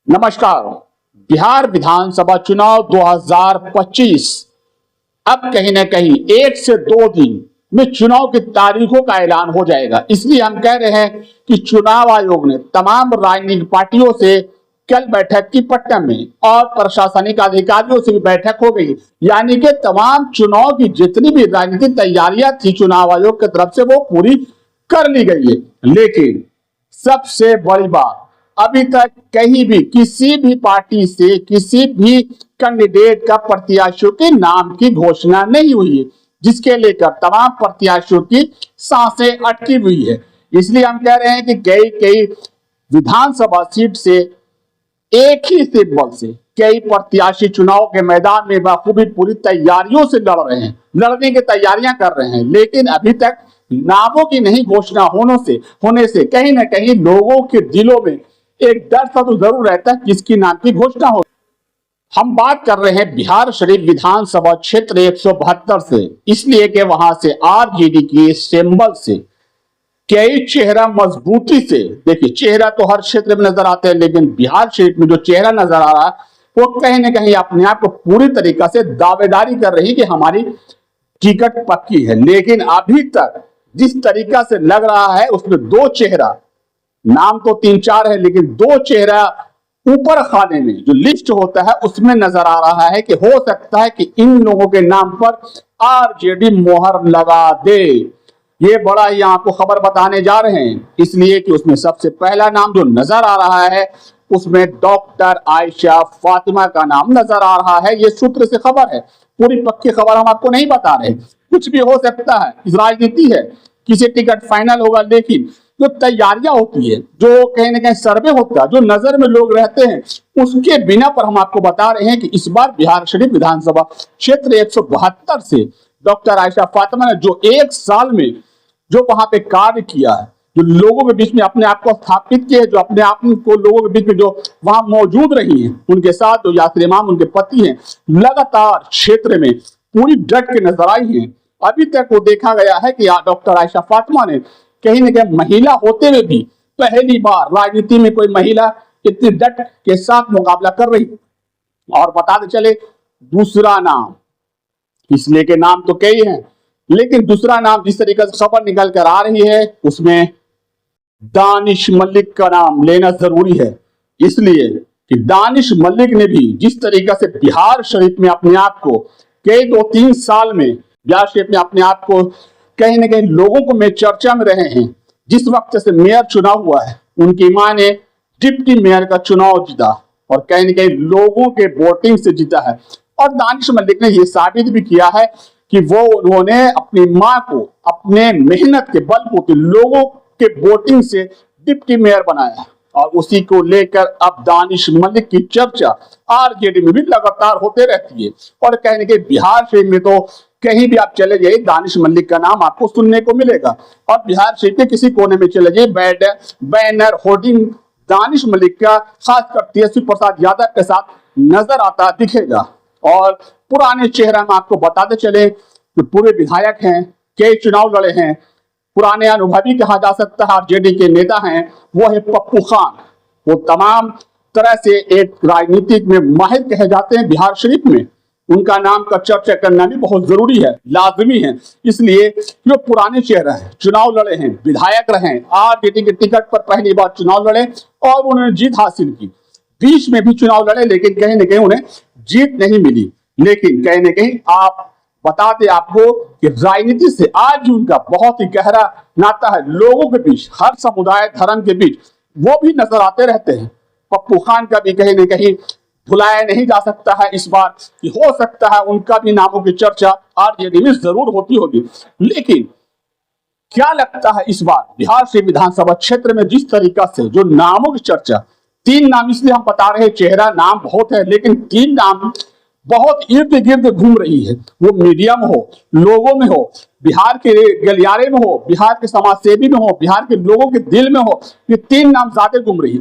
नमस्कार। बिहार विधानसभा चुनाव 2025 अब कहीं ना कहीं 1 से 2 दिन में चुनाव की तारीखों का ऐलान हो जाएगा। इसलिए हम कह रहे हैं कि चुनाव आयोग ने तमाम राजनीतिक पार्टियों से कल बैठक की पटना में और प्रशासनिक अधिकारियों से भी बैठक हो गई। यानी कि तमाम चुनाव की जितनी भी राजनीतिक तैयारियां थी चुनाव आयोग की तरफ से वो पूरी कर ली गई है। लेकिन सबसे बड़ी बात, अभी तक कहीं भी किसी भी पार्टी से किसी भी कैंडिडेट का प्रत्याशियों के नाम की घोषणा नहीं हुई है, जिसके लेकर तमाम प्रत्याशियों की सांसें अटकी हुई है। इसलिए हम कह रहे हैं कि कई कई विधानसभा सीट से एक ही सिंबल से कई प्रत्याशी चुनाव के मैदान में बखूबी पूरी तैयारियों से लड़ रहे हैं, लड़ने की तैयारियां कर रहे हैं। लेकिन अभी तक नामों की नहीं घोषणा होने से कहीं ना कहीं लोगों के दिलों में एक डर सा तो जरूर रहता है किसकी नाम की घोषणा हो। हम बात कर रहे हैं बिहार शरीफ विधानसभा क्षेत्र 172 से, इसलिए कि वहां से आरजेडी के सिंबल से कई चेहरा मजबूती से, देखिए चेहरा तो हर क्षेत्र में नजर आते हैं, लेकिन बिहार शरीफ में जो चेहरा नजर आ रहा है वो कहीं ना कहीं अपने आप को पूरी तरीका से दावेदारी कर रही कि हमारी टिकट पक्की है। लेकिन अभी तक जिस तरीका से लग रहा है उसमें 2 चेहरा, नाम तो 3-4 है लेकिन 2 चेहरा ऊपर खाने में जो लिस्ट होता है उसमें नजर आ रहा है कि हो सकता है कि इन लोगों के नाम पर आरजेडी मोहर लगा दे। ये बड़ा ही आपको खबर बताने जा रहे हैं, इसलिए कि उसमें सबसे पहला नाम जो नजर आ रहा है उसमें डॉक्टर आयशा फातिमा का नाम नजर आ रहा है। ये सूत्र से खबर है, पूरी पक्की खबर हम आपको नहीं बता रहे, कुछ भी हो सकता है, इस राजनीति है, किसी टिकट फाइनल होगा। लेकिन जो तैयारियां होती है, जो कहीं ना कहीं सर्वे होता है, जो नजर में लोग रहते हैं, उसके बिना पर हम आपको बता रहे हैं कि इस बार बिहार शरीफ विधानसभा क्षेत्र 172 से डॉक्टर आयशा फातिमा ने जो 1 साल में जो वहां पे कार्य किया है, जो लोगों के बीच में अपने आप को स्थापित किए, जो अपने आप को लोगों के बीच में जो वहां मौजूद रही हैं, उनके साथ जो यासर इमाम उनके पति हैं, लगातार क्षेत्र में पूरी डट के नजर आई हैं। अभी तक वो देखा गया है कि डॉक्टर आयशा फातिमा ने कहीं ना कहीं महिला होते हुए भी पहली बार राजनीति में कोई महिला इतनी डट के साथ मुकाबला कर रही। और बताते चले दूसरा नाम, इसलिए के नाम तो कई हैं, लेकिन दूसरा नाम जिस तरीके से खबर निकल कर आ रही है उसमें दानिश मलिक का नाम लेना जरूरी है। इसलिए कि दानिश मलिक ने भी जिस तरीके से बिहार शरीफ में अपने आप को कई 2-3 साल में बिहार शरीफ में अपने आप को कहीं ना कहीं लोगों को में चर्चा में रहे हैं। जिस वक्त से मेयर चुनाव हुआ है उनकी मां ने डिप्टी मेयर का चुनाव जीता और कहीं ना कहीं लोगों के वोटिंग से जीता है। और दानिश मलिक ने यह साबित भी किया है कि उन्होंने अपनी मां को अपने मेहनत के बलबूते लोगों के वोटिंग से डिप्टी मेयर बनाया और उसी को लेकर अब दानिश मलिक की चर्चा आरजेडी में भी लगातार होते रहती है। और कहने के बिहार शरीफ में तो कहीं भी आप चले जाइए दानिश मलिक का नाम आपको सुनने को मिलेगा। और बिहार शरीफ के किसी कोने में चले जाइए बैनर होर्डिंग दानिश मलिक का खासकर तेजस्वी प्रसाद यादव के साथ नजर आता दिखेगा। और पुराने चेहरा में आपको बताते चले कि पूरे विधायक हैं, कई चुनाव लड़े हैं, पुराने अनुभवी कहा जा सकता है, आरजेडी के नेता हैं, वो है पप्पू खान। वो तमाम तरह से एक राजनीतिक में माहिर कहे जाते हैं बिहार शरीफ में। उनका नाम का चर्चा करना भी बहुत जरूरी है, लाजमी है। इसलिए जो पुराने चेहरा है, चुनाव लड़े हैं, विधायक रहे, आरजेडी के टिकट पर पहली बार चुनाव लड़े और उन्होंने जीत हासिल की। बीच में भी चुनाव लड़े लेकिन कहीं ना कहीं उन्हें जीत नहीं मिली। लेकिन कहीं ना कहीं आप बताते आपको कि राजनीति से आज भी उनका बहुत ही गहरा नाता है, लोगों के बीच, हर समुदाय धर्म के बीच वो भी नजर आते रहते हैं। पप्पू खान का भी कहीं ना कहीं भुलाया नहीं जा सकता है इस बार, कि हो सकता है उनका भी नामों की चर्चा आरजेडी में जरूर होती होगी। लेकिन क्या लगता है इस बार बिहार से विधानसभा क्षेत्र में जिस तरीका से जो नामों की चर्चा, 3 नाम इसलिए हम बता रहे हैं, चेहरा नाम बहुत है लेकिन 3 नाम बहुत इर्द गिर्द घूम रही है। वो मीडिया में हो, लोगों में हो, बिहार के गलियारे में हो, बिहार के समाज सेवी में हो, बिहार के लोगों के दिल में हो, ये 3 नाम ज्यादा घूम रही है।